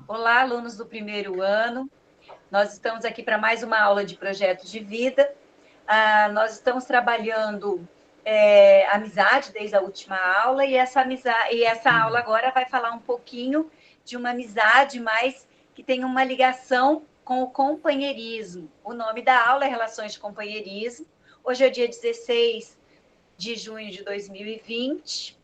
Olá, alunos do primeiro ano. Nós estamos aqui para mais uma aula de projetos de vida. Nós estamos trabalhando amizade desde a última aula e essa aula agora vai falar um pouquinho de uma amizade, mas que tem uma ligação com o companheirismo. O nome da aula é Relações de Companheirismo. Hoje é o dia 16 de junho de 2020.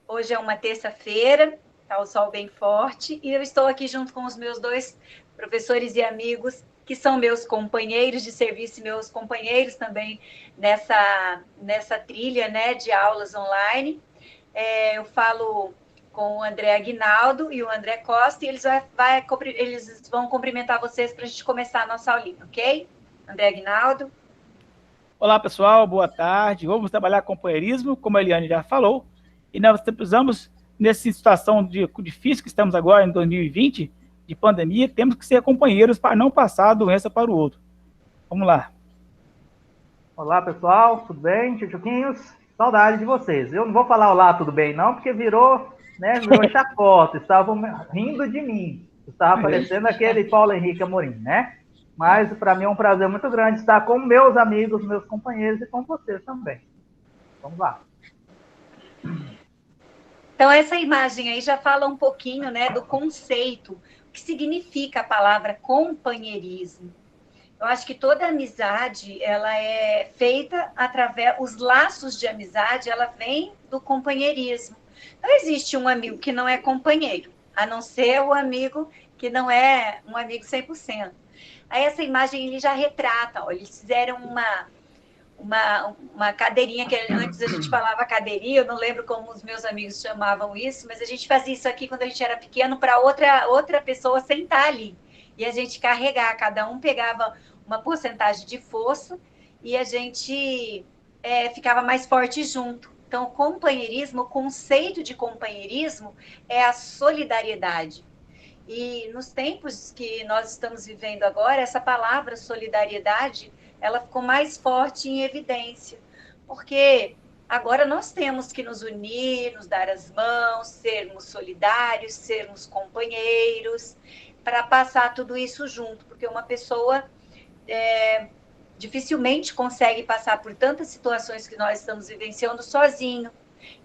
Hoje é uma terça-feira, está o sol bem forte, e eu estou aqui junto com os meus dois professores e amigos, que são meus companheiros de serviço e meus companheiros também nessa trilha, né, de aulas online. Eu falo com o André Aguinaldo e o André Costa, e eles vão cumprimentar vocês para a gente começar a nossa aulinha, ok? André Aguinaldo. Olá, pessoal, boa tarde. Vamos trabalhar companheirismo, como a Eliane já falou, e nós precisamos, nessa situação difícil que estamos agora, em 2020, de pandemia, temos que ser companheiros para não passar a doença para o outro. Vamos lá. Olá, pessoal, tudo bem? Tchutchuquinhos, saudade de vocês. Eu não vou falar olá, tudo bem, não, porque virou chacota, estavam rindo de mim. Estava parecendo aquele Paulo Henrique Amorim, né? Mas para mim é um prazer muito grande estar com meus amigos, meus companheiros e com vocês também. Vamos lá. Então, essa imagem aí já fala um pouquinho, né, do conceito, o que significa a palavra companheirismo. Eu acho que toda amizade, ela é feita os laços de amizade, ela vem do companheirismo. Não existe um amigo que não é companheiro, a não ser o amigo que não é um amigo 100%. Aí essa imagem ele já retrata, ó, eles fizeram uma cadeirinha, que antes a gente falava cadeirinha, eu não lembro como os meus amigos chamavam isso, mas a gente fazia isso aqui quando a gente era pequeno para outra pessoa sentar ali. E a gente carregar, cada um pegava uma porcentagem de força e a gente ficava mais forte junto. Então, o companheirismo, o conceito de companheirismo é a solidariedade. E nos tempos que nós estamos vivendo agora, essa palavra solidariedade, ela ficou mais forte em evidência, porque agora nós temos que nos unir, nos dar as mãos, sermos solidários, sermos companheiros, para passar tudo isso junto, porque uma pessoa dificilmente consegue passar por tantas situações que nós estamos vivenciando sozinho.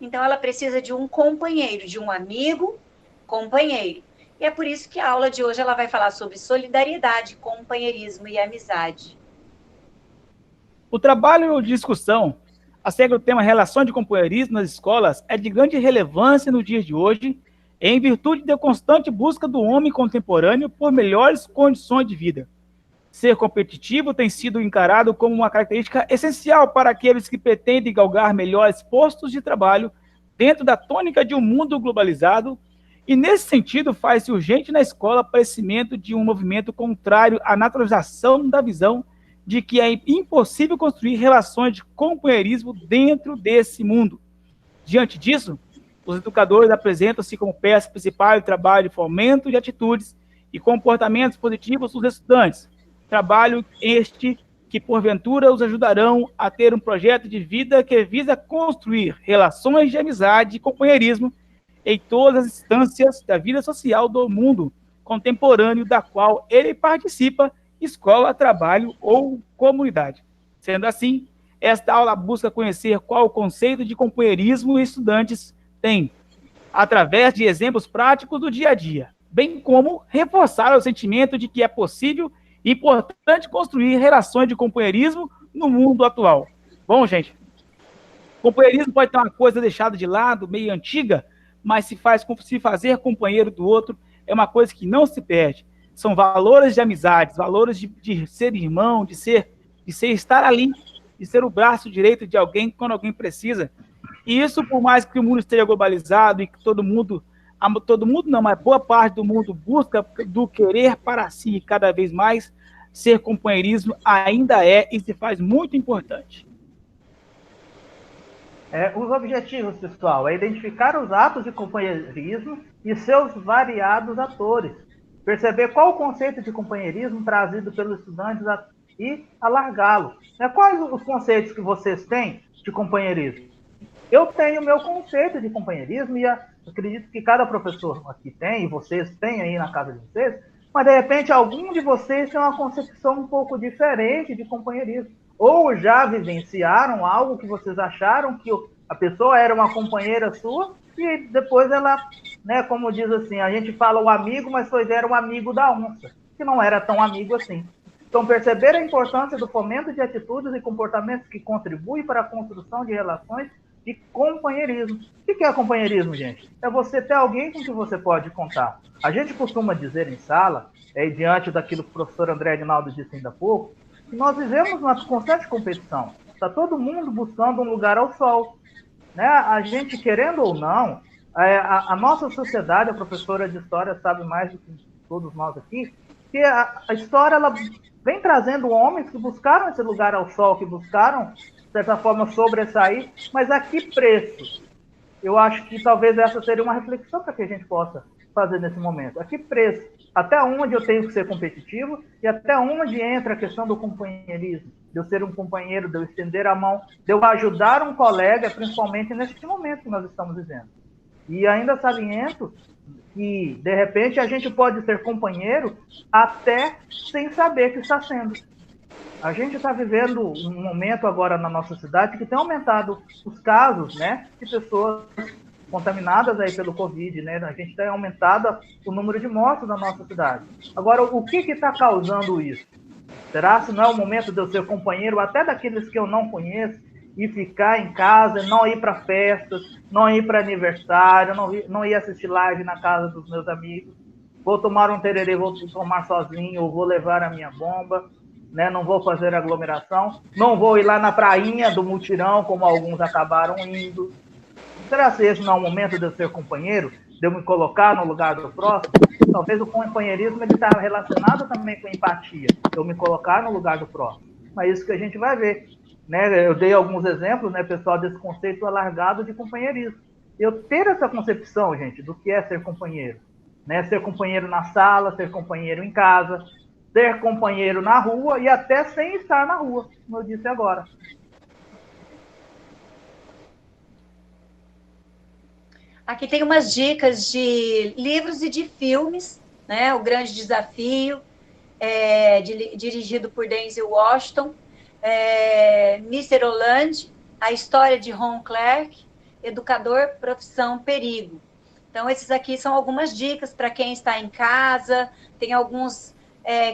Então, ela precisa de um companheiro, de um amigo, companheiro. E é por isso que a aula de hoje ela vai falar sobre solidariedade, companheirismo e amizade. O trabalho de discussão acerca do tema relação de companheirismo nas escolas é de grande relevância no dia de hoje, em virtude da constante busca do homem contemporâneo por melhores condições de vida. Ser competitivo tem sido encarado como uma característica essencial para aqueles que pretendem galgar melhores postos de trabalho dentro da tônica de um mundo globalizado, e nesse sentido faz-se urgente na escola o aparecimento de um movimento contrário à naturalização da visão de que é impossível construir relações de companheirismo dentro desse mundo. Diante disso, os educadores apresentam-se como peça principal de trabalho de fomento de atitudes e comportamentos positivos dos estudantes. Trabalho este que, porventura, os ajudarão a ter um projeto de vida que visa construir relações de amizade e companheirismo em todas as instâncias da vida social do mundo contemporâneo da qual ele participa, escola, trabalho ou comunidade. Sendo assim, esta aula busca conhecer qual o conceito de companheirismo os estudantes têm, através de exemplos práticos do dia a dia, bem como reforçar o sentimento de que é possível e importante construir relações de companheirismo no mundo atual. Bom, gente, companheirismo pode ter uma coisa deixada de lado, meio antiga, mas se fazer companheiro do outro é uma coisa que não se perde. São valores de amizades, valores de ser irmão, de estar ali, de ser o braço direito de alguém quando alguém precisa. E isso, por mais que o mundo esteja globalizado e que todo mundo não, mas boa parte do mundo busca do querer para si cada vez mais, ser companheirismo ainda é e se faz muito importante. Os objetivos, pessoal, é identificar os atos de companheirismo e seus variados atores, perceber qual o conceito de companheirismo trazido pelos estudantes e alargá-lo. Quais os conceitos que vocês têm de companheirismo? Eu tenho o meu conceito de companheirismo acredito que cada professor aqui tem, e vocês têm aí na casa de vocês, mas de repente algum de vocês tem uma concepção um pouco diferente de companheirismo. Ou já vivenciaram algo que vocês acharam que a pessoa era uma companheira sua e depois ela, né, como diz assim, a gente fala o amigo, mas foi era um amigo da onça, que não era tão amigo assim. Então, perceber a importância do fomento de atitudes e comportamentos que contribuem para a construção de relações de companheirismo. O que é companheirismo, gente? É você ter alguém com quem você pode contar. A gente costuma dizer em sala, diante daquilo que o professor André Aguinaldo disse ainda há pouco, que nós vivemos uma constante competição. Está todo mundo buscando um lugar ao sol. Né? A gente, querendo ou não, a nossa sociedade, a professora de história sabe mais do que todos nós aqui, que a história ela vem trazendo homens que buscaram esse lugar ao sol, que buscaram, de certa forma, sobressair, mas a que preço? Eu acho que talvez essa seria uma reflexão para que a gente possa fazer nesse momento. A que preço? Até onde eu tenho que ser competitivo e até onde entra a questão do companheirismo? De eu ser um companheiro, de eu estender a mão, de eu ajudar um colega, principalmente neste momento que nós estamos vivendo. E ainda saliento que, de repente, a gente pode ser companheiro até sem saber que está sendo. A gente está vivendo um momento agora na nossa cidade que tem aumentado os casos, né, de pessoas contaminadas aí pelo Covid, né? A gente tem aumentado o número de mortes na nossa cidade. Agora, o que está causando isso? Será se não é o momento de eu ser companheiro até daqueles que eu não conheço e ficar em casa, não ir para festas, não ir para aniversário, não ir assistir live na casa dos meus amigos? Vou tomar um tererê, vou tomar sozinho, ou vou levar a minha bomba, né? Não vou fazer aglomeração, não vou ir lá na prainha do mutirão, como alguns acabaram indo. Será que esse não é o momento de eu ser companheiro, de eu me colocar no lugar do próximo? Talvez o companheirismo está relacionado também com empatia, eu me colocar no lugar do próximo. Mas é isso que a gente vai ver. Né? Eu dei alguns exemplos, né, pessoal, desse conceito alargado de companheirismo. Eu ter essa concepção, gente, do que é ser companheiro. Né? Ser companheiro na sala, ser companheiro em casa, ser companheiro na rua e até sem estar na rua, como eu disse agora. Aqui tem umas dicas de livros e de filmes, né? O Grande Desafio, dirigido por Denzel Washington, Mr. Holland, A História de Ron Clark, Educador, Profissão, Perigo. Então, esses aqui são algumas dicas para quem está em casa, tem alguns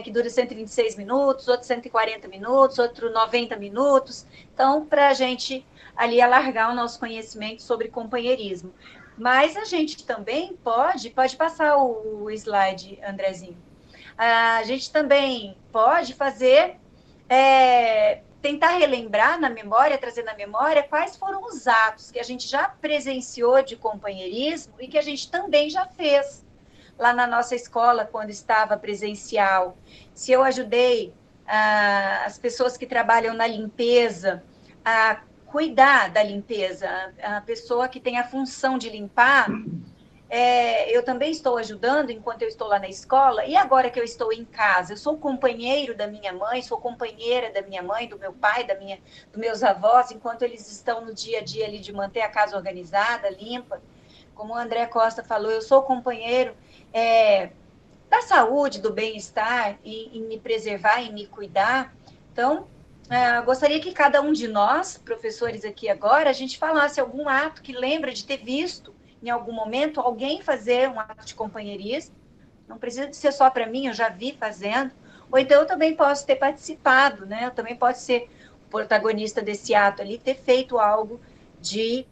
que duram 126 minutos, outros 140 minutos, outros 90 minutos. Então, para a gente ali alargar o nosso conhecimento sobre companheirismo. Mas a gente também pode passar o slide, Andrezinho. A gente também pode fazer, tentar relembrar na memória, trazer na memória quais foram os atos que a gente já presenciou de companheirismo e que a gente também já fez lá na nossa escola quando estava presencial. Se eu ajudei as pessoas que trabalham na limpeza a cuidar da limpeza, a pessoa que tem a função de limpar, eu também estou ajudando enquanto eu estou lá na escola, e agora que eu estou em casa, eu sou companheiro da minha mãe, sou companheira da minha mãe, do meu pai, dos meus avós, enquanto eles estão no dia a dia ali de manter a casa organizada, limpa. Como o André Costa falou, eu sou companheiro da saúde, do bem-estar, em me preservar, em me cuidar. Então, gostaria que cada um de nós, professores aqui agora, a gente falasse algum ato que lembra de ter visto em algum momento alguém fazer um ato de companheirismo. Não precisa de ser só para mim, eu já vi fazendo. Ou então eu também posso ter participado, né? Eu também posso ser o protagonista desse ato ali, ter feito algo de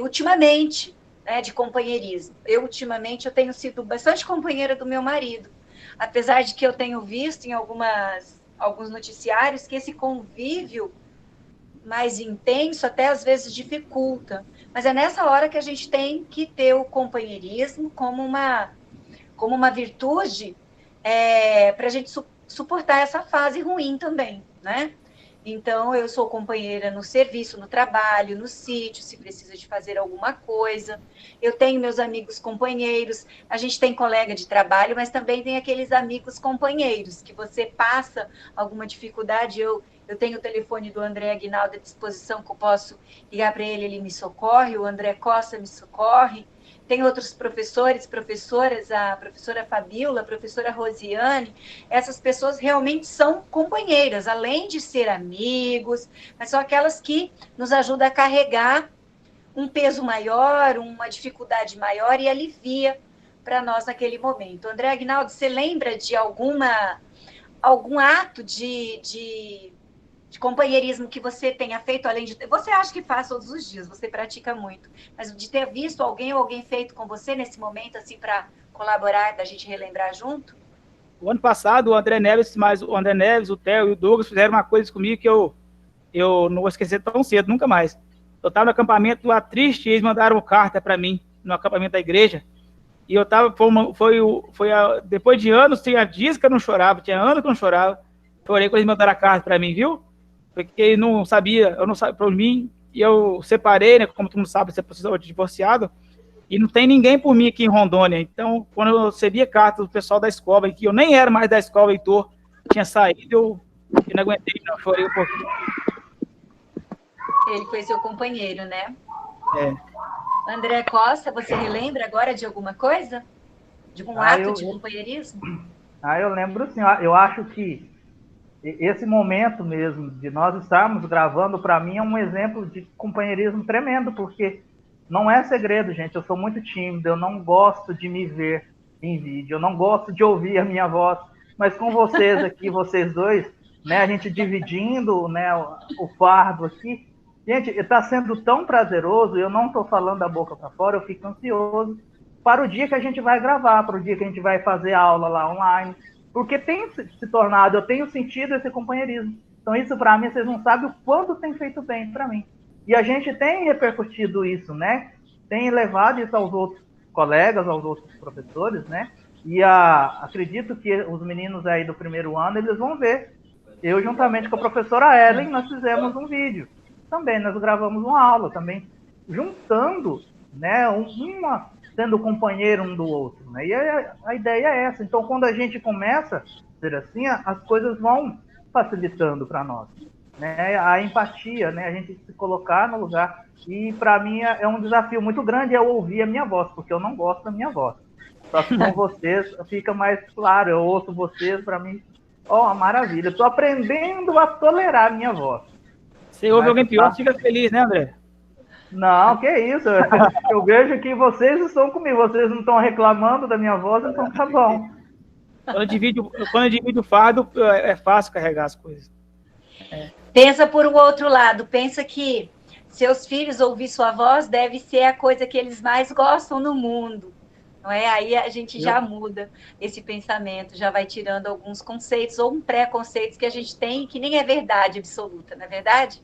ultimamente, né, de companheirismo. Ultimamente, eu tenho sido bastante companheira do meu marido. Apesar de que eu tenho visto em alguns noticiários que esse convívio mais intenso até às vezes dificulta. Mas é nessa hora que a gente tem que ter o companheirismo como uma virtude para a gente suportar essa fase ruim também, né? Então, eu sou companheira no serviço, no trabalho, no sítio, se precisa de fazer alguma coisa. Eu tenho meus amigos companheiros, a gente tem colega de trabalho, mas também tem aqueles amigos companheiros, que você passa alguma dificuldade. Eu tenho o telefone do André Aguinaldo à disposição, que eu posso ligar para ele, ele me socorre, o André Costa me socorre. tem outros professores, professoras, a professora Fabiola, a professora Rosiane, essas pessoas realmente são companheiras, além de ser amigos, mas são aquelas que nos ajudam a carregar um peso maior, uma dificuldade maior e alivia para nós naquele momento. André Aguinaldo, você lembra de algum ato de companheirismo que você tenha feito, além de... Você acha que faz todos os dias, você pratica muito, mas de ter visto alguém ou alguém feito com você nesse momento, assim, para colaborar, da gente relembrar junto? O ano passado, o André Neves, o Theo e o Douglas fizeram uma coisa comigo que eu não vou esquecer tão cedo, nunca mais. Eu estava no acampamento lá triste e eles mandaram carta para mim, no acampamento da igreja, e eu estava, depois de anos, tinha dias que eu não chorava, tinha anos que eu não chorava, chorei quando eles mandaram a carta para mim, viu? Porque eu não sabia por mim, e eu separei, né, como todo mundo sabe, você sou divorciado, e não tem ninguém por mim aqui em Rondônia. Então, quando eu recebi a carta do pessoal da escola, que eu nem era mais da escola, Heitor, tinha saído, eu não aguentei, não, chorei um pouquinho. Ele foi seu companheiro, né? É. André Costa, você relembra agora de alguma coisa? De algum ato de companheirismo? Eu lembro sim, eu acho que esse momento mesmo de nós estarmos gravando, para mim, é um exemplo de companheirismo tremendo, porque não é segredo, gente, eu sou muito tímido, eu não gosto de me ver em vídeo, eu não gosto de ouvir a minha voz, mas com vocês aqui, vocês dois, né, a gente dividindo, né, o fardo aqui, gente, está sendo tão prazeroso, eu não estou falando da boca para fora, eu fico ansioso para o dia que a gente vai gravar, para o dia que a gente vai fazer aula lá online, porque tem se tornado, eu tenho sentido esse companheirismo. Então isso para mim, vocês não sabem o quanto tem feito bem para mim. E a gente tem repercutido isso, né? Tem levado isso aos outros colegas, aos outros professores, né? E acredito que os meninos aí do primeiro ano, eles vão ver. Eu, juntamente com a professora Ellen, nós fizemos um vídeo. Também nós gravamos uma aula, também juntando, né, sendo companheiro um do outro, né? E a ideia é essa. Então, quando a gente começa a ser assim, as coisas vão facilitando para nós, né? A empatia, né? A gente se colocar no lugar. E para mim é um desafio muito grande eu ouvir a minha voz, porque eu não gosto da minha voz. Só que com vocês fica mais claro. Eu ouço vocês, para mim, uma maravilha. Estou aprendendo a tolerar a minha voz. Se ouve alguém pior, fica feliz, né, André? Não, que isso. Eu vejo que vocês estão comigo. Vocês não estão reclamando da minha voz, então tá bom. Quando eu divido o fardo, é fácil carregar as coisas. Pensa por um outro lado. Pensa que seus filhos ouvir sua voz deve ser a coisa que eles mais gostam no mundo. Não é? Aí a gente já muda esse pensamento, já vai tirando alguns conceitos ou preconceitos que a gente tem que nem é verdade absoluta, não é verdade?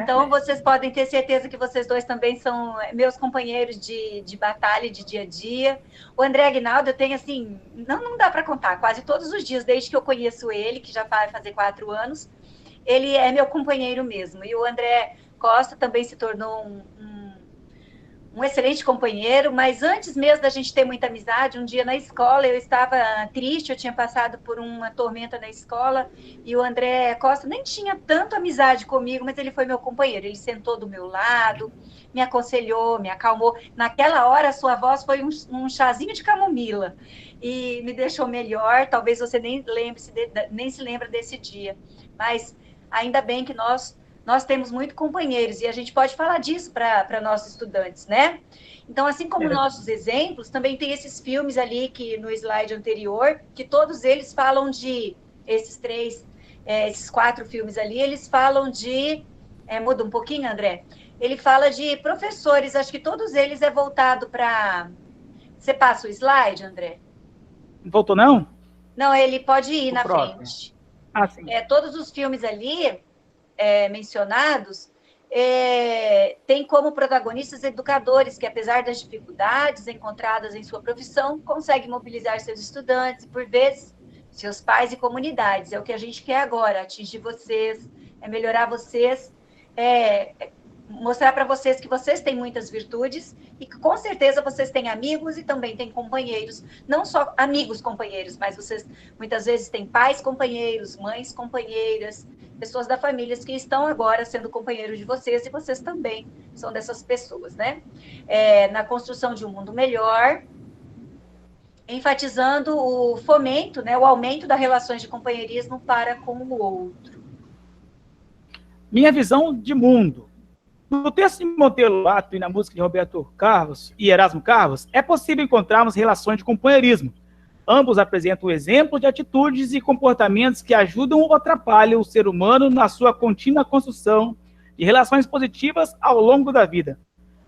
Então, vocês podem ter certeza que vocês dois também são meus companheiros de batalha, de dia a dia. O André Aguinaldo, eu tenho assim, não dá para contar, quase todos os dias, desde que eu conheço ele, que já vai fazer 4 anos, ele é meu companheiro mesmo. E o André Costa também se tornou um excelente companheiro, mas antes mesmo da gente ter muita amizade, um dia na escola eu estava triste, eu tinha passado por uma tormenta na escola e o André Costa nem tinha tanto amizade comigo, mas ele foi meu companheiro, ele sentou do meu lado, me aconselhou, me acalmou. Naquela hora a sua voz foi um chazinho de camomila e me deixou melhor, talvez você nem se lembra desse dia, mas ainda bem que nós temos muito companheiros, e a gente pode falar disso para nossos estudantes, né? Então, assim como nossos exemplos, também tem esses filmes ali, que no slide anterior, que todos eles falam de, esses 4 filmes ali, eles falam de, muda um pouquinho, André? Ele fala de professores, acho que todos eles é voltado para... Você passa o slide, André? Não voltou, não? Não, ele pode ir na frente. Ah, sim. Todos os filmes ali... mencionados, tem como protagonistas educadores que, apesar das dificuldades encontradas em sua profissão, conseguem mobilizar seus estudantes e, por vezes, seus pais e comunidades. É o que a gente quer agora, atingir vocês, melhorar vocês, mostrar para vocês que vocês têm muitas virtudes e que, com certeza, vocês têm amigos e também têm companheiros, não só amigos companheiros, mas vocês muitas vezes têm pais companheiros, mães companheiras, pessoas da família que estão agora sendo companheiros de vocês, e vocês também são dessas pessoas, né? Na construção de um mundo melhor, enfatizando o fomento, né, o aumento das relações de companheirismo para com o outro. Minha visão de mundo. No texto de Monteiro Lobato e na música de Roberto Carlos e Erasmo Carlos, é possível encontrarmos relações de companheirismo. Ambos apresentam exemplos de atitudes e comportamentos que ajudam ou atrapalham o ser humano na sua contínua construção de relações positivas ao longo da vida.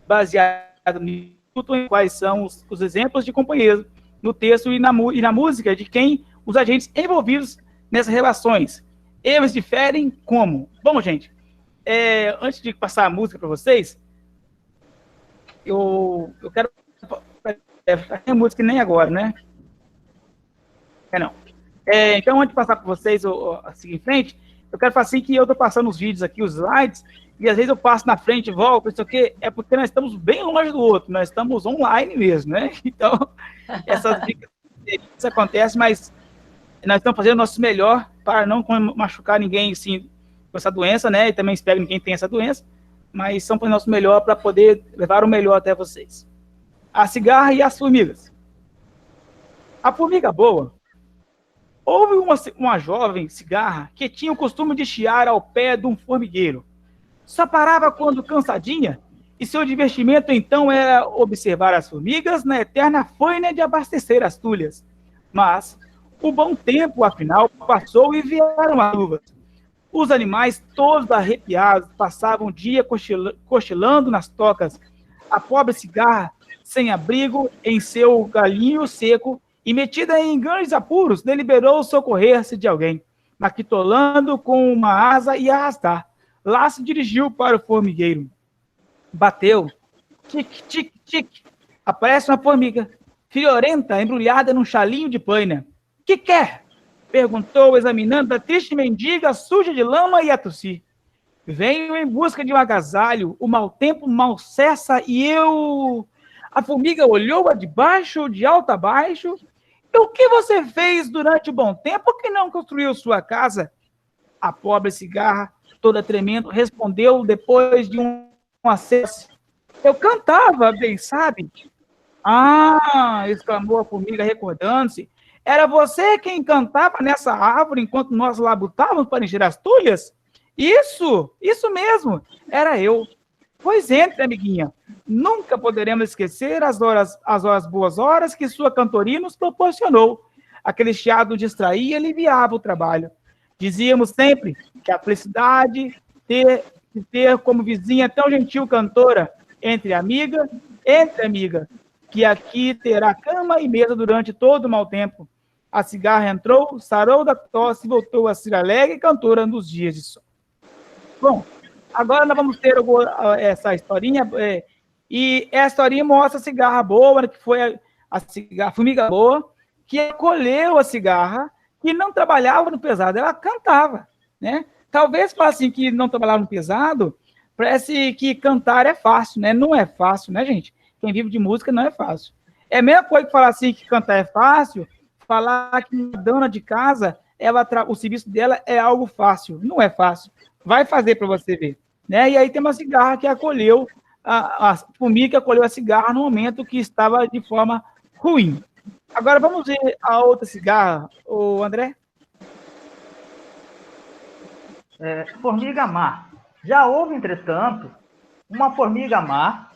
Baseado nisso, em quais são os exemplos de companheirismo no texto e na música de quem os agentes envolvidos nessas relações. Eles diferem como? Bom, gente, antes de passar a música para vocês, eu quero... a música nem agora, né? Não. Então, antes de passar para vocês a seguir em frente, eu quero falar assim que eu estou passando os vídeos aqui, os slides, e às vezes eu passo na frente e volto, isso aqui é porque nós estamos bem longe do outro, nós estamos online mesmo, né? Então, essas dicas acontecem, mas nós estamos fazendo o nosso melhor para não machucar ninguém, assim, com essa doença, né? E também espero ninguém tenha essa doença, mas estamos fazendo o nosso melhor para poder levar o melhor até vocês. A cigarra e as formigas. A formiga boa. Houve uma jovem cigarra que tinha o costume de chiar ao pé de um formigueiro. Só parava quando cansadinha, e seu divertimento então era observar as formigas na eterna faina de abastecer as tulhas. Mas o bom tempo, afinal, passou e vieram as chuvas. Os animais, todos arrepiados, passavam o dia cochilando nas tocas. A pobre cigarra, sem abrigo, em seu galinho seco, e metida em grandes apuros, deliberou socorrer-se de alguém, maquitolando com uma asa e arrastar. Lá se dirigiu para o formigueiro. Bateu. Tic, tic, tic. Aparece uma formiga, friorenta, embrulhada num chalinho de paina. Que quer? Perguntou, examinando a triste mendiga, suja de lama e a tossir. Venho em busca de um agasalho, o mau tempo mal cessa e eu... A formiga olhou-a de baixo, de alto a baixo. E o que você fez durante o bom tempo que não construiu sua casa? A pobre cigarra, toda tremendo, respondeu depois de um acesso. Eu cantava, bem sabe? Ah, exclamou a formiga, recordando-se. Era você quem cantava nessa árvore enquanto nós labutávamos para encher as tulhas? Isso mesmo, era eu. Pois entre, amiguinha. Nunca poderemos esquecer as boas horas que sua cantoria nos proporcionou. Aquele chiado distraía e aliviava o trabalho. Dizíamos sempre que a felicidade de ter como vizinha tão gentil cantora, entre amiga, que aqui terá cama e mesa durante todo o mau tempo. A cigarra entrou, sarou da tosse e voltou a ser alegre cantora nos dias de sol. Bom, agora nós vamos ter essa historinha, e essa historinha mostra a cigarra boa, que foi a formiga boa, que acolheu a cigarra, que não trabalhava no pesado, ela cantava, né? Talvez falar assim que não trabalhava no pesado, parece que cantar é fácil, né? Não é fácil, né, gente? Quem vive de música não é fácil. É a mesma coisa que falar assim que cantar é fácil, falar que a dona de casa, o serviço dela é algo fácil. Não é fácil. Vai fazer para você ver, né? E aí tem uma cigarra que acolheu, a formiga que acolheu a cigarra no momento que estava de forma ruim. Agora vamos ver a outra cigarra, o André. Formiga má. Já houve, entretanto, uma formiga má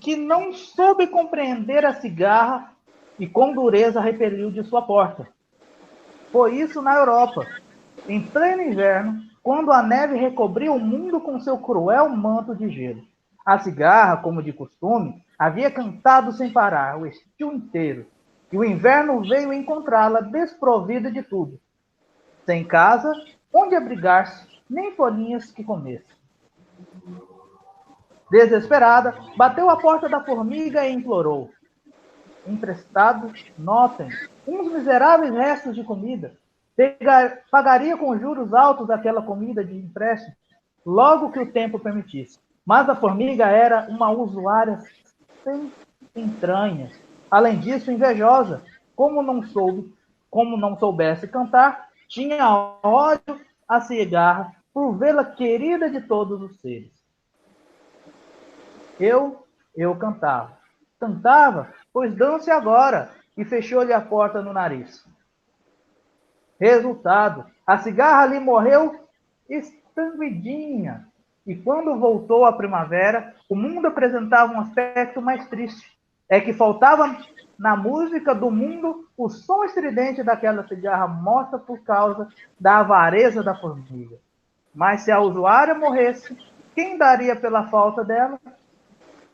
que não soube compreender a cigarra e com dureza repeliu de sua porta. Foi isso na Europa, em pleno inverno, quando a neve recobriu o mundo com seu cruel manto de gelo. A cigarra, como de costume, havia cantado sem parar o estio inteiro, e o inverno veio encontrá-la desprovida de tudo, sem casa, onde abrigar-se, nem folhinhas que comesse. Desesperada, bateu à porta da formiga e implorou. Emprestado, notem, uns miseráveis restos de comida. Pagaria com juros altos aquela comida de empréstimo, logo que o tempo permitisse. Mas a formiga era uma usuária sem entranhas. Além disso, invejosa, como não soubesse cantar, tinha ódio a cigarra, por vê-la querida de todos os seres. Eu cantava. Cantava, pois dão-se agora, e fechou-lhe a porta no nariz. Resultado, a cigarra ali morreu extinguidinha. E quando voltou a primavera, o mundo apresentava um aspecto mais triste. É que faltava na música do mundo o som estridente daquela cigarra morta por causa da avareza da formiga. Mas se a usuária morresse, quem daria pela falta dela?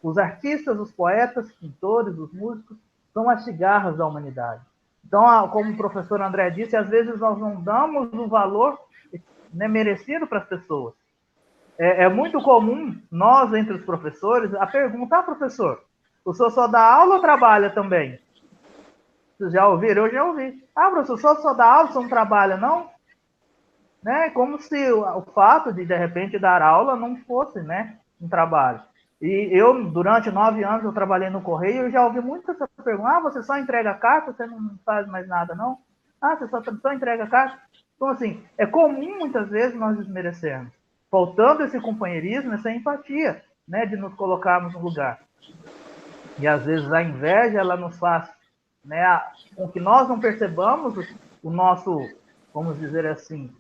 Os artistas, os poetas, os pintores, os músicos, são as cigarras da humanidade. Então, como o professor André disse, às vezes nós não damos o valor, né, merecido para as pessoas. É muito comum, nós, entre os professores, a pergunta: professor, o senhor só dá aula ou trabalha também? Vocês já ouviram? Eu já ouvi. Professor, o senhor só dá aula, o senhor não trabalha, não? Né? Como se o fato de repente, dar aula não fosse, né, um trabalho. E eu, durante 9 anos, eu trabalhei no Correio, eu já ouvi muito essa pergunta: você só entrega carta, você não faz mais nada, não? Você só entrega carta? Então, assim, é comum, muitas vezes, nós desmerecermos, faltando esse companheirismo, essa empatia, né, de nos colocarmos no lugar. E, às vezes, a inveja, ela nos faz, né, com que nós não percebamos o nosso, vamos dizer assim,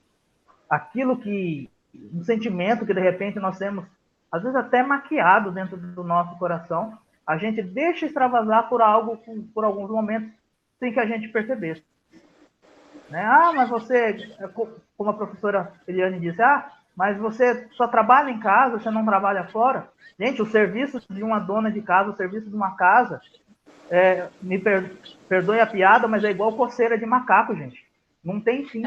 aquilo que, um sentimento que, de repente, nós temos, às vezes até maquiado dentro do nosso coração, a gente deixa extravasar por alguns momentos, sem que a gente percebesse. Né? Mas você, como a professora Eliane disse, mas você só trabalha em casa, você não trabalha fora? Gente, o serviço de uma dona de casa, o serviço de uma casa, me perdoe a piada, mas é igual coceira de macaco, gente. Não tem fim.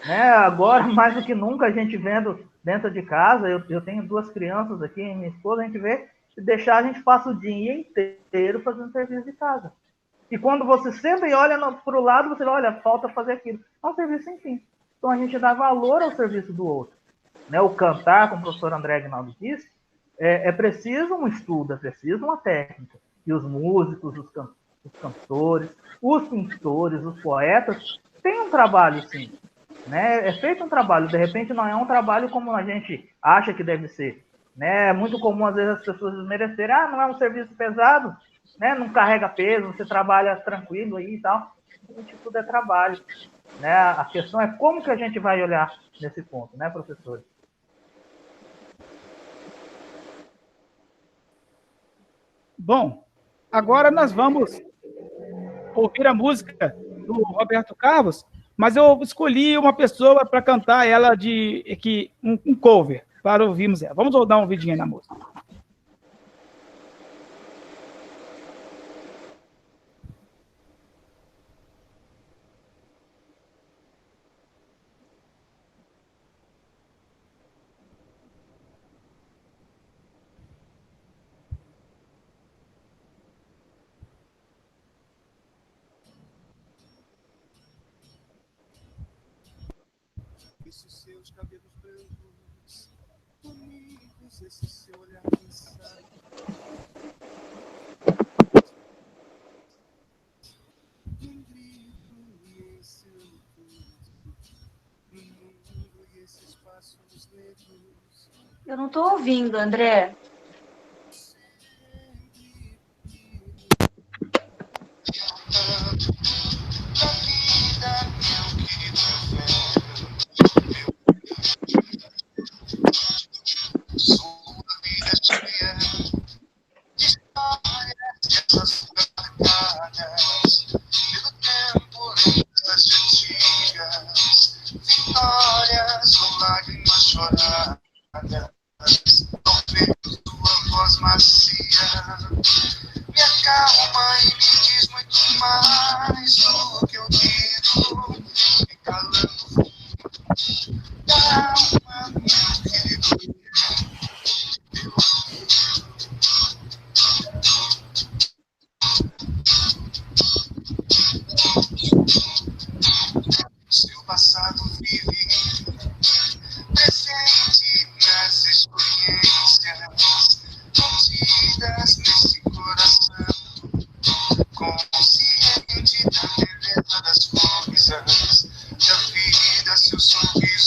Né? Agora, mais do que nunca, a gente vendo dentro de casa, eu tenho 2 crianças aqui, minha esposa, a gente vê, se deixar, a gente passa o dia inteiro fazendo serviço de casa. E quando você senta e olha para o lado, você olha, falta fazer aquilo. É um serviço sem fim. Então, a gente dá valor ao serviço do outro. Né? O cantar, como o professor André Aguinaldo disse, é preciso um estudo, é preciso uma técnica. E os músicos, os cantores, os pintores, os poetas, têm um trabalho, sim. Né? É feito um trabalho, de repente não é um trabalho como a gente acha que deve ser. Né? É muito comum, às vezes, as pessoas desmerecerem: não é um serviço pesado, né? Não carrega peso, você trabalha tranquilo aí e tal. Gente, tudo é trabalho. Né? A questão é como que a gente vai olhar nesse ponto, né, professor? Bom, agora nós vamos ouvir a música do Roberto Carlos, mas eu escolhi uma pessoa para cantar ela um cover, para ouvirmos ela. Vamos dar uma ouvidinha na música. Esses seus cabelos brancos, bonitos, esse seu olhar cansado. Um grito e esse no mundo e esses passos negros. Eu não estou ouvindo, André. Vitórias ou lágrimas choradas, não vejo tua voz macia, me acalma e me diz muito mais do que eu digo, me calando fundo, calma, meu querido. Seu passado vive presente nas experiências contidas nesse coração, consciente da beleza das coisas, da vida, seu sorriso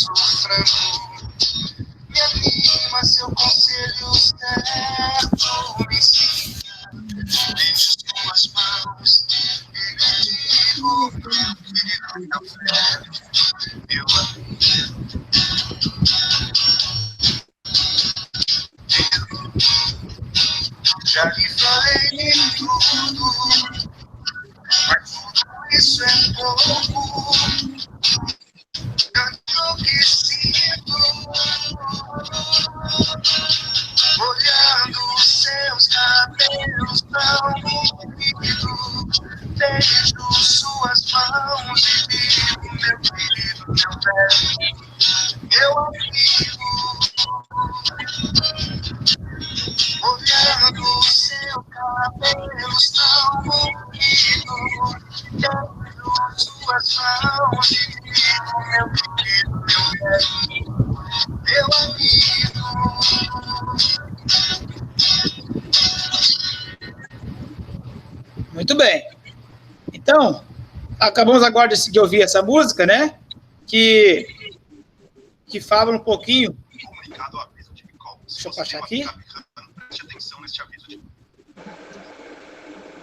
beijo suas mãos e vivo, meu querido, meu velho, meu amigo. Olhando seu cabelo tão bonito, quero suas mãos e vivo, meu querido, meu velho, meu amigo. Muito bem. Então, acabamos agora de ouvir essa música, né? Que fala um pouquinho. Deixa eu baixar aqui.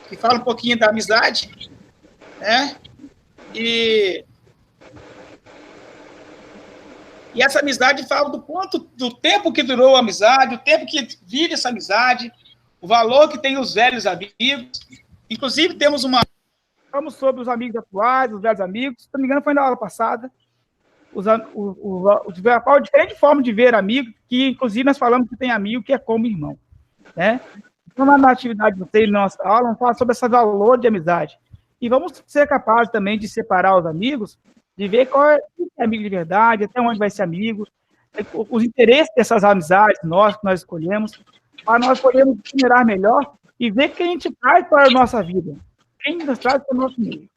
Que fala um pouquinho da amizade, né? E essa amizade fala do tempo que durou a amizade, o tempo que vive essa amizade, o valor que tem os velhos amigos. Inclusive, falamos sobre os amigos atuais, os velhos amigos. Se não me engano, foi na aula passada. Qual a diferente forma de ver amigo, que inclusive nós falamos que tem amigo que é como irmão, né? Então, na atividade de vocês, na nossa aula, vamos falar sobre esse valor de amizade. E vamos ser capazes também de separar os amigos, de ver qual é amigo de verdade, até onde vai ser amigo, os interesses dessas amizades que nós escolhemos, para nós podermos generar melhor e ver quem a gente traz para a nossa vida, quem nos traz para o nosso meio.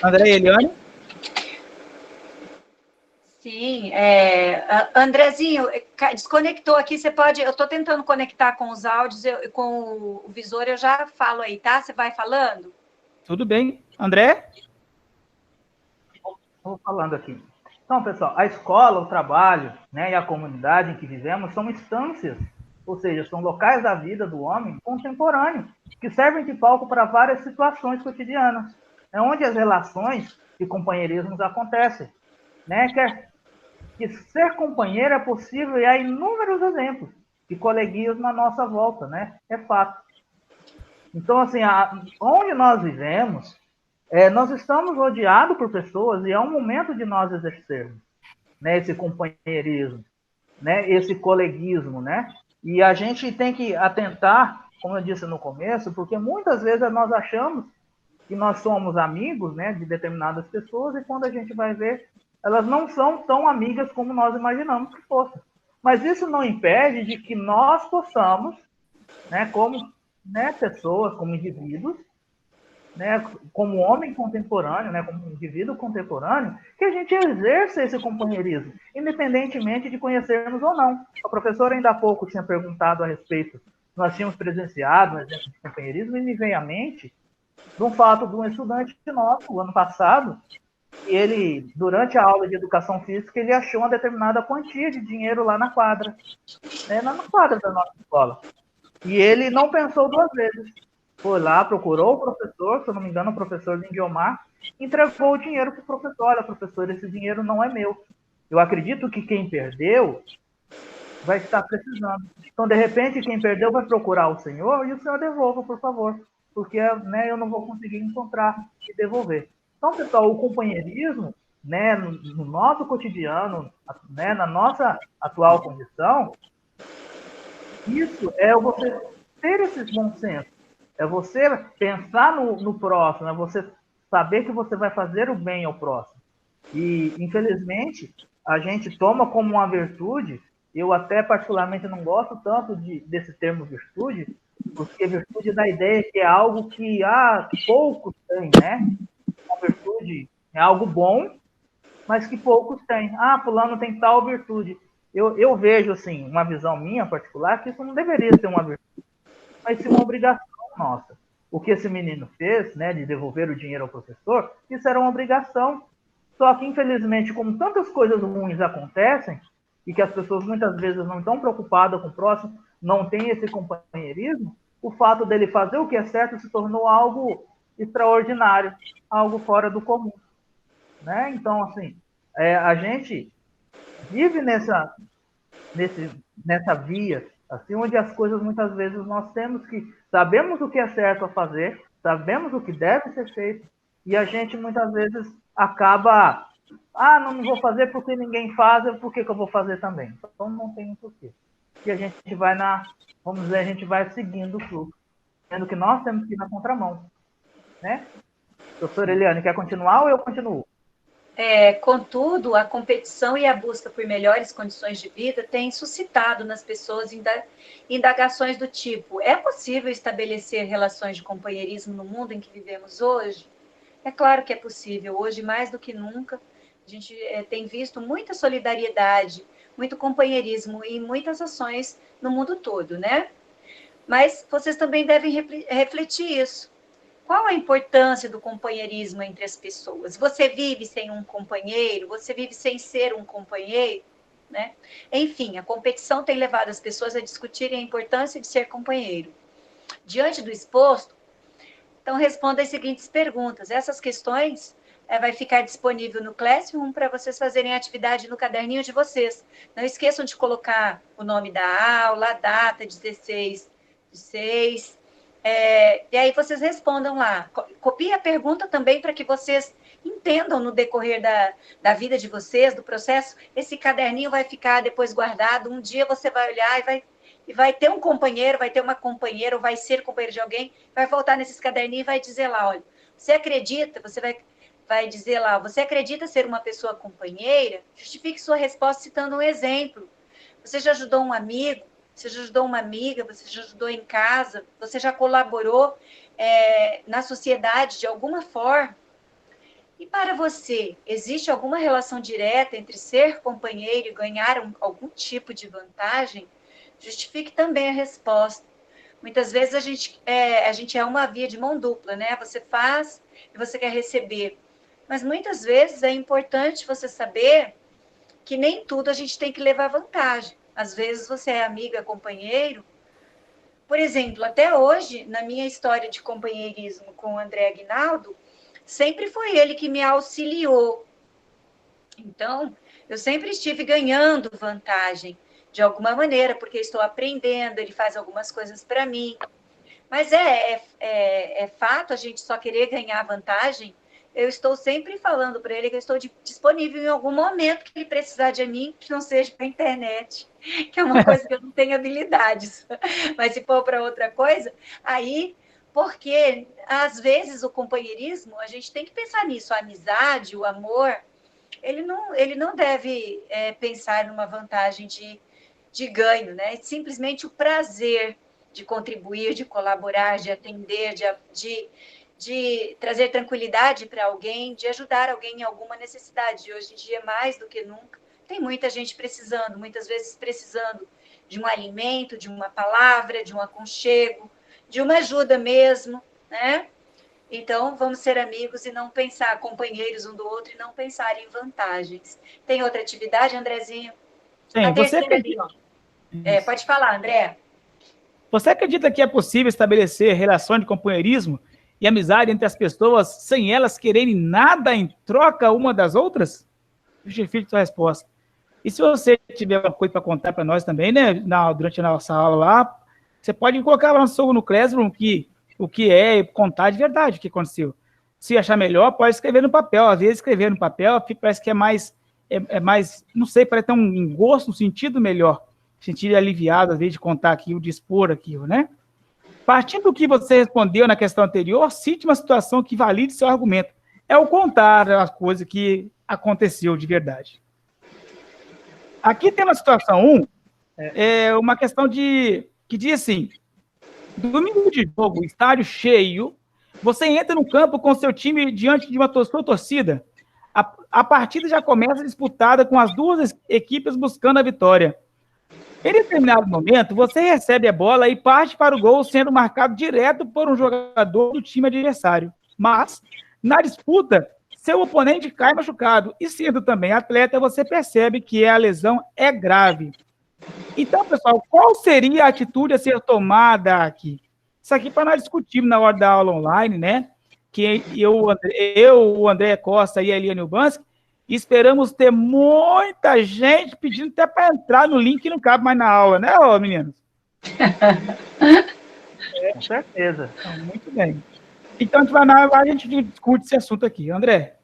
André e Eliane? Sim, Andrezinho, desconectou aqui, você pode, eu estou tentando conectar com os áudios, com o visor, eu já falo aí, tá? Você vai falando? Tudo bem. André? Vou falando aqui. Então, pessoal, a escola, o trabalho, né, e a comunidade em que vivemos são instâncias, ou seja, são locais da vida do homem contemporâneo, que servem de palco para várias situações cotidianas. É onde as relações e companheirismos acontecem, né? Que ser companheiro é possível e há inúmeros exemplos de coleguinhas na nossa volta, né? É fato. Então, assim, onde nós vivemos, nós estamos rodeados por pessoas e é um momento de nós exercermos, né, esse companheirismo, né, esse coleguismo, né? E a gente tem que atentar, como eu disse no começo, porque muitas vezes nós achamos que nós somos amigos, né, de determinadas pessoas e quando a gente vai ver, elas não são tão amigas como nós imaginamos que fossem. Mas isso não impede de que nós possamos, né, como, né, pessoas, como indivíduos, né, como homem contemporâneo, né, como indivíduo contemporâneo, que a gente exerça esse companheirismo, independentemente de conhecermos ou não. A professora ainda há pouco tinha perguntado a respeito, nós tínhamos presenciado um exemplo de companheirismo, e me vem à mente de um fato de um estudante nosso, o ano passado, ele, durante a aula de educação física, ele achou uma determinada quantia de dinheiro lá na quadra, né, na quadra da nossa escola. E ele não pensou duas vezes. Foi lá, procurou o professor, se eu não me engano, o professor Lindiomar, entregou o dinheiro para o professor. Olha, professor, esse dinheiro não é meu. Eu acredito que quem perdeu vai estar precisando. Então, de repente, quem perdeu vai procurar o senhor e o senhor devolva, por favor, porque, né, eu não vou conseguir encontrar e devolver. Então, pessoal, o companheirismo, né, no nosso cotidiano, né, na nossa atual condição, isso é você ter esses bons sensos. É você pensar no próximo, é você saber que você vai fazer o bem ao próximo. E, infelizmente, a gente toma como uma virtude, eu até particularmente não gosto tanto desse termo virtude, porque virtude dá a ideia que é algo que poucos têm, né? A virtude é algo bom, mas que poucos têm. Fulano tem tal virtude. Eu vejo, assim, uma visão minha particular, que isso não deveria ser uma virtude, mas sim uma obrigação nossa. O que esse menino fez, né, de devolver o dinheiro ao professor, isso era uma obrigação. Só que, infelizmente, como tantas coisas ruins acontecem, e que as pessoas muitas vezes não estão preocupadas com o próximo, não tem esse companheirismo, o fato dele fazer o que é certo se tornou algo extraordinário, algo fora do comum, né? Então, assim, a gente vive nessa via, assim, onde as coisas muitas vezes nós temos que sabemos o que é certo a fazer, sabemos o que deve ser feito, e a gente muitas vezes acaba, não vou fazer porque ninguém faz, por que eu vou fazer também? Então não tem porquê. e a gente vai vamos dizer, a gente vai seguindo o fluxo, sendo que nós temos que ir na contramão, né? Professora Eliane, quer continuar ou eu continuo? Contudo, a competição e a busca por melhores condições de vida têm suscitado nas pessoas indagações do tipo: é possível estabelecer relações de companheirismo no mundo em que vivemos hoje? É claro que é possível. Hoje, mais do que nunca, a gente tem visto muita solidariedade, muito companheirismo e muitas ações no mundo todo, né? Mas vocês também devem refletir isso. Qual a importância do companheirismo entre as pessoas? Você vive sem um companheiro? Você vive sem ser um companheiro? Né? Enfim, a competição tem levado as pessoas a discutirem a importância de ser companheiro. Diante do exposto, então responda as seguintes perguntas. Essas questões vai ficar disponível no Classroom para vocês fazerem a atividade no caderninho de vocês. Não esqueçam de colocar o nome da aula, a data, 16/6, e aí vocês respondam lá. Copie a pergunta também para que vocês entendam no decorrer da vida de vocês, do processo. Esse caderninho vai ficar depois guardado. Um dia você vai olhar e vai ter um companheiro, vai ter uma companheira, ou vai ser companheiro de alguém, vai voltar nesses caderninhos e vai dizer lá, olha, você acredita, você vai dizer lá, você acredita ser uma pessoa companheira? Justifique sua resposta citando um exemplo. Você já ajudou um amigo? Você já ajudou uma amiga, você já ajudou em casa, você já colaborou na sociedade de alguma forma. E para você, existe alguma relação direta entre ser companheiro e ganhar algum tipo de vantagem? Justifique também a resposta. Muitas vezes a gente é uma via de mão dupla, né? Você faz e você quer receber. Mas muitas vezes é importante você saber que nem tudo a gente tem que levar vantagem. Às vezes você é amiga, companheiro. Por exemplo, até hoje, na minha história de companheirismo com o André Aguinaldo, sempre foi ele que me auxiliou. Então, eu sempre estive ganhando vantagem, de alguma maneira, porque estou aprendendo, ele faz algumas coisas para mim. Mas é fato a gente só querer ganhar vantagem. Eu estou sempre falando para ele que eu estou disponível em algum momento que ele precisar de mim, que não seja para a internet, que é uma coisa que eu não tenho habilidades. Mas se for para outra coisa, aí, porque às vezes o companheirismo, a gente tem que pensar nisso, a amizade, o amor, ele não deve pensar numa vantagem de ganho, né? Simplesmente o prazer de contribuir, de colaborar, de atender, de trazer tranquilidade para alguém, de ajudar alguém em alguma necessidade. Hoje em dia, mais do que nunca, tem muita gente precisando, muitas vezes precisando de um alimento, de uma palavra, de um aconchego, de uma ajuda mesmo, né? Então, vamos ser amigos e não pensar, companheiros um do outro, e não pensar em vantagens. Tem outra atividade, Andrezinho? Sim, A terceira ali, ó. Pode falar, André. Você acredita que é possível estabelecer relações de companheirismo e amizade entre as pessoas sem elas quererem nada em troca uma das outras? Justifique sua resposta. E se você tiver alguma coisa para contar para nós também, né, durante a nossa aula lá, você pode colocar lá no Classroom o que é, contar de verdade o que aconteceu. Se achar melhor, pode escrever no papel. Às vezes, escrever no papel parece que é mais, não sei, parece ter um gosto, um sentido melhor. Sentir aliviado, às vezes, de contar aquilo, de expor aquilo, né? Partindo do que você respondeu na questão anterior, cite uma situação que valide seu argumento. É o contar as coisas que aconteceu de verdade. Aqui tem uma situação 1, uma questão que diz assim: domingo de jogo, estádio cheio, você entra no campo com seu time diante de uma sua torcida. A partida já começa disputada com as duas equipes buscando a vitória. Em determinado momento, você recebe a bola e parte para o gol, sendo marcado direto por um jogador do time adversário. Mas, na disputa, seu oponente cai machucado. E sendo também atleta, você percebe que a lesão é grave. Então, pessoal, qual seria a atitude a ser tomada aqui? Isso aqui para nós discutirmos na hora da aula online, né? Que o André Costa e a Eliane Ubanski, esperamos ter muita gente pedindo até para entrar no link que não cabe mais na aula, né, meninos? Com certeza. Então, muito bem. Então, a gente discute esse assunto aqui. André?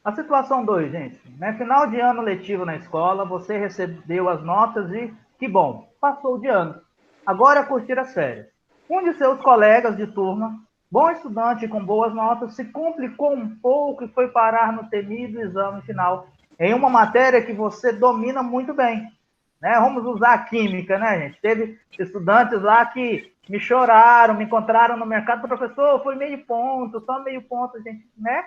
A situação 2, gente, né? Final de ano letivo na escola, você recebeu as notas e que bom, passou de ano. Agora é curtir as férias. Um de seus colegas de turma, bom estudante com boas notas, se complicou um pouco e foi parar no temido exame final em uma matéria que você domina muito bem. Né? Vamos usar a química, né, gente? Teve estudantes lá que me choraram, me encontraram no mercado, professor, foi meio ponto, só meio ponto, gente, né?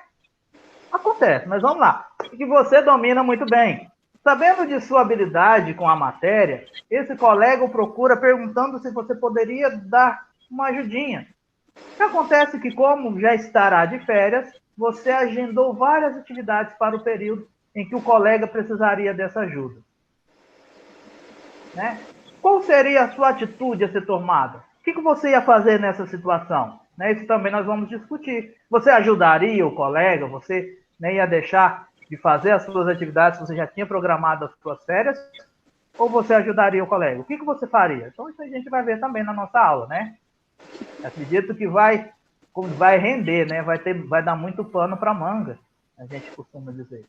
Acontece, mas vamos lá. Que você domina muito bem. Sabendo de sua habilidade com a matéria, esse colega o procura perguntando se você poderia dar uma ajudinha. O que acontece é que, como já estará de férias, você agendou várias atividades para o período em que o colega precisaria dessa ajuda. Né? Qual seria a sua atitude a ser tomada? O que você ia fazer nessa situação? Né? Isso também nós vamos discutir. Você ajudaria o colega? Você, né, ia deixar de fazer as suas atividades que você já tinha programado as suas férias? Ou você ajudaria o colega? O que você faria? Então, isso a gente vai ver também na nossa aula, né? Acredito que vai render, né? Vai dar muito pano para manga, a gente costuma dizer.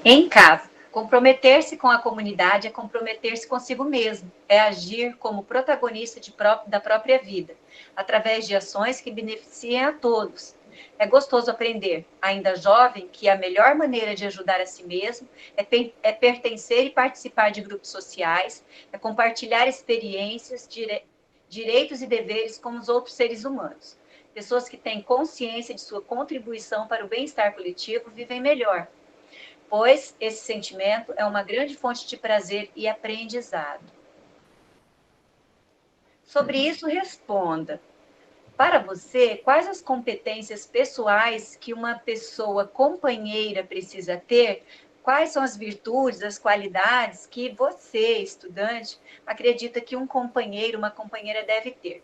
Em casa, comprometer-se com a comunidade é comprometer-se consigo mesmo, é agir como protagonista da própria vida, através de ações que beneficiem a todos. É gostoso aprender, ainda jovem, que a melhor maneira de ajudar a si mesmo é pertencer e participar de grupos sociais, é compartilhar experiências, direitos e deveres como os outros seres humanos. Pessoas que têm consciência de sua contribuição para o bem-estar coletivo vivem melhor, pois esse sentimento é uma grande fonte de prazer e aprendizado. Sobre isso, responda. Para você, quais as competências pessoais que uma pessoa companheira precisa ter? Quais são as virtudes, as qualidades que você, estudante, acredita que um companheiro, uma companheira deve ter?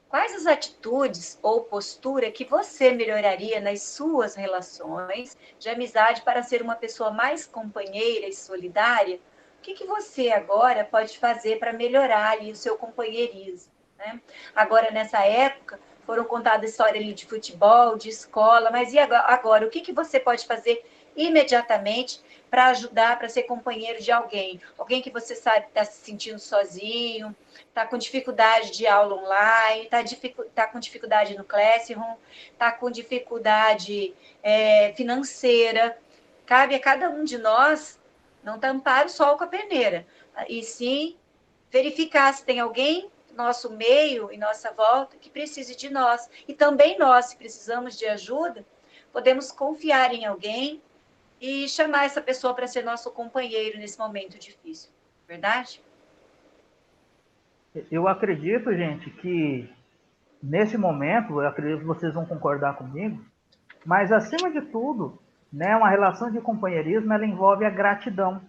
Quais as atitudes ou postura que você melhoraria nas suas relações de amizade para ser uma pessoa mais companheira e solidária? O que você agora pode fazer para melhorar ali o seu companheirismo? Né? Agora, nessa época, foram contadas histórias ali de futebol, de escola, mas e agora? O que você pode fazer imediatamente para ajudar, para ser companheiro de alguém? Alguém que você sabe está se sentindo sozinho, está com dificuldade de aula online, está com dificuldade no Classroom, está com dificuldade financeira. Cabe a cada um de nós não tampar o sol com a peneira, e sim verificar se tem alguém no nosso meio, em nossa volta, que precise de nós. E também nós, se precisamos de ajuda, podemos confiar em alguém e chamar essa pessoa para ser nosso companheiro nesse momento difícil. Verdade? Eu acredito, gente, que nesse momento, eu acredito que vocês vão concordar comigo, mas acima de tudo, né, uma relação de companheirismo, ela envolve a gratidão.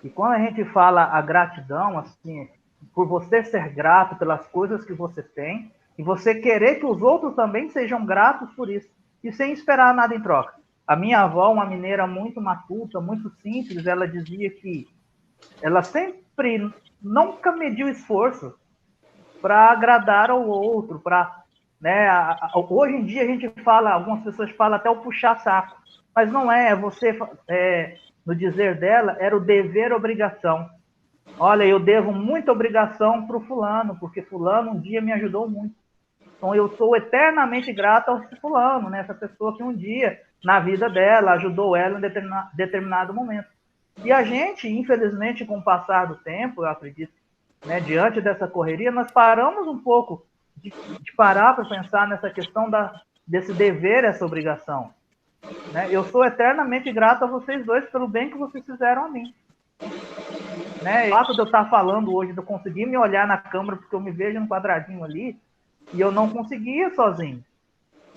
E quando a gente fala a gratidão, assim, por você ser grato pelas coisas que você tem, e você querer que os outros também sejam gratos por isso, e sem esperar nada em troca. A minha avó, uma mineira muito matuta, muito simples, ela dizia que ela sempre, nunca mediu esforço para agradar ao outro, para, né, hoje em dia a gente fala, algumas pessoas falam até o puxar saco, mas não é, você, no dizer dela, era o dever obrigação. Olha, eu devo muita obrigação para o fulano, porque fulano um dia me ajudou muito. Então eu sou eternamente grato ao fulano, né, essa pessoa que um dia, na vida dela, ajudou ela em determinado momento. E a gente, infelizmente, com o passar do tempo, eu acredito, né, diante dessa correria, nós paramos um pouco de parar para pensar nessa questão desse dever, essa obrigação. Né? Eu sou eternamente grato a vocês dois pelo bem que vocês fizeram a mim. Né? O fato de eu estar falando hoje, de eu conseguir me olhar na câmera, porque eu me vejo no quadradinho ali, e eu não conseguia sozinho.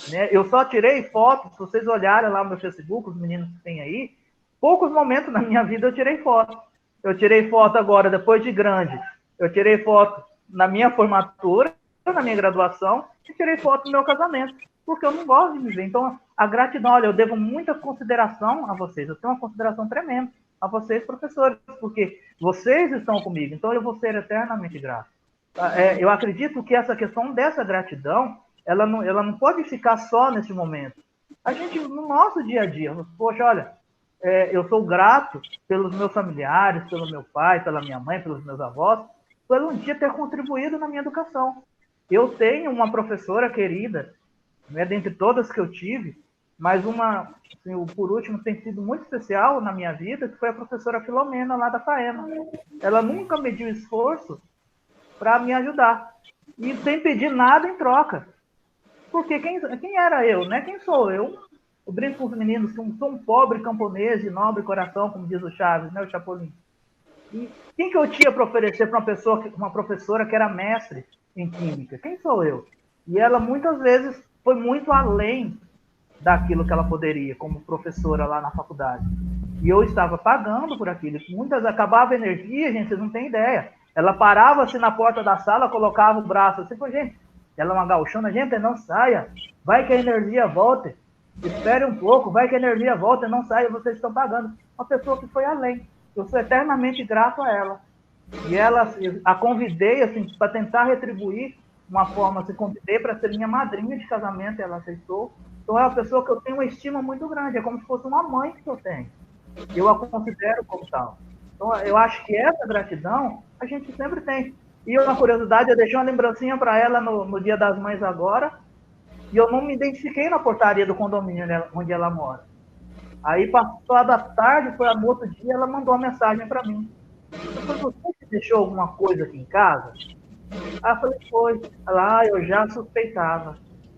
Né? Eu só tirei fotos, se vocês olharem lá no meu Facebook, os meninos que tem aí, poucos momentos na minha vida eu tirei foto. Eu tirei foto agora, depois de grande. Eu tirei foto na minha formatura, na minha graduação, e tirei foto no meu casamento, porque eu não gosto de me ver. Então, a gratidão, olha, eu devo muita consideração a vocês. Eu tenho uma consideração tremenda a vocês, professores, porque vocês estão comigo. Então, eu vou ser eternamente grato. Eu acredito que essa questão dessa gratidão, ela não pode ficar só nesse momento. A gente, no nosso dia a dia, poxa, olha, eu sou grato pelos meus familiares, pelo meu pai, pela minha mãe, pelos meus avós, por um dia ter contribuído na minha educação. Eu tenho uma professora querida, né, dentre todas que eu tive, mas uma, assim, por último, tem sido muito especial na minha vida, que foi a professora Filomena, lá da FAEMA. Ela nunca mediu esforço para me ajudar, e sem pedir nada em troca. Porque quem era eu, né? Quem sou eu? Eu brinco com os meninos que sou um pobre camponês de nobre coração, como diz o Chaves, né, o Chapolin. E quem que eu tinha para oferecer para uma professora que era mestre em química? Quem sou eu? E ela muitas vezes foi muito além daquilo que ela poderia, como professora lá na faculdade. E eu estava pagando por aquilo. Muitas acabava a energia, gente, vocês não têm ideia. Ela parava assim na porta da sala, colocava o braço assim, falou, gente, ela é uma gauchona, gente, não saia, vai que a energia volte. Espere um pouco, vai que a energia volta, não saia, vocês estão pagando. Uma pessoa que foi além. Eu sou eternamente grato a ela. E ela, a convidei, assim, para tentar retribuir uma forma, se convidei para ser minha madrinha de casamento, e ela aceitou. Então é uma pessoa que eu tenho uma estima muito grande, é como se fosse uma mãe que eu tenho. Eu a considero como tal. Então eu acho que essa gratidão a gente sempre tem. E uma curiosidade, eu deixei uma lembrancinha para ela no Dia das Mães agora, e eu não me identifiquei na portaria do condomínio onde ela mora. Aí, passou da tarde, foi no outro dia, ela mandou uma mensagem para mim. Foi você que deixou alguma coisa aqui em casa? Aí eu falei, foi. Ela, eu já suspeitava,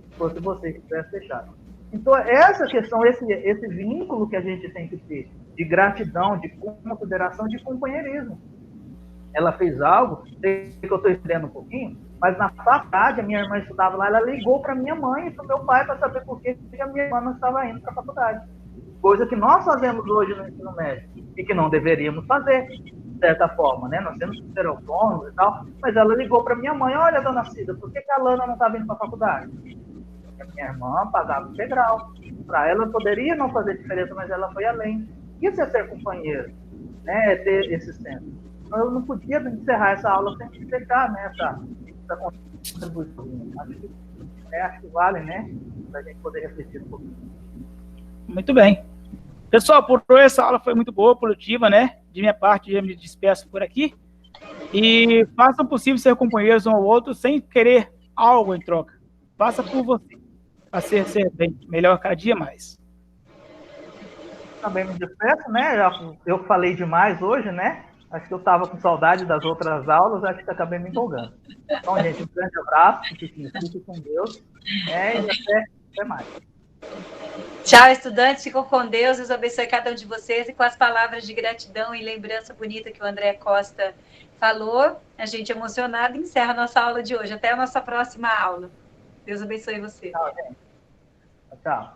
se fosse você que tivesse deixado. Então, essa questão, esse vínculo que a gente tem que ter, de gratidão, de consideração, de companheirismo. Ela fez algo, sei que eu estou estudando um pouquinho, mas na faculdade, a minha irmã estudava lá, ela ligou para minha mãe e para o meu pai para saber por que a minha irmã não estava indo para a faculdade. Coisa que nós fazemos hoje no ensino médio e que não deveríamos fazer, de certa forma, né? Nós temos que ser autônomos e tal, mas ela ligou para minha mãe, olha, dona Cida, por que a Lana não está vindo para a faculdade? A minha irmã pagava integral. Para ela poderia não fazer diferença, mas ela foi além. Isso é ser companheiro, né? É ter esse centro. Eu não podia encerrar essa aula sem explicar, né, essa contribuição. Acho que vale, né, para a gente poder refletir um pouquinho. Muito bem. Pessoal, por hoje essa aula foi muito boa, produtiva, né? De minha parte, eu me despeço por aqui. E façam o possível ser companheiros um ao outro sem querer algo em troca. Faça por você, para ser bem, melhor cada dia mais. Também me despeço, né? Eu falei demais hoje, né? Acho que eu estava com saudade das outras aulas, acho que acabei me empolgando. Então, gente, um grande abraço, fique com Deus, e até mais. Tchau, estudantes, ficam com Deus, Deus abençoe cada um de vocês, e com as palavras de gratidão e lembrança bonita que o André Costa falou, a gente emocionado encerra a nossa aula de hoje. Até a nossa próxima aula. Deus abençoe você. Tchau, gente. Tchau.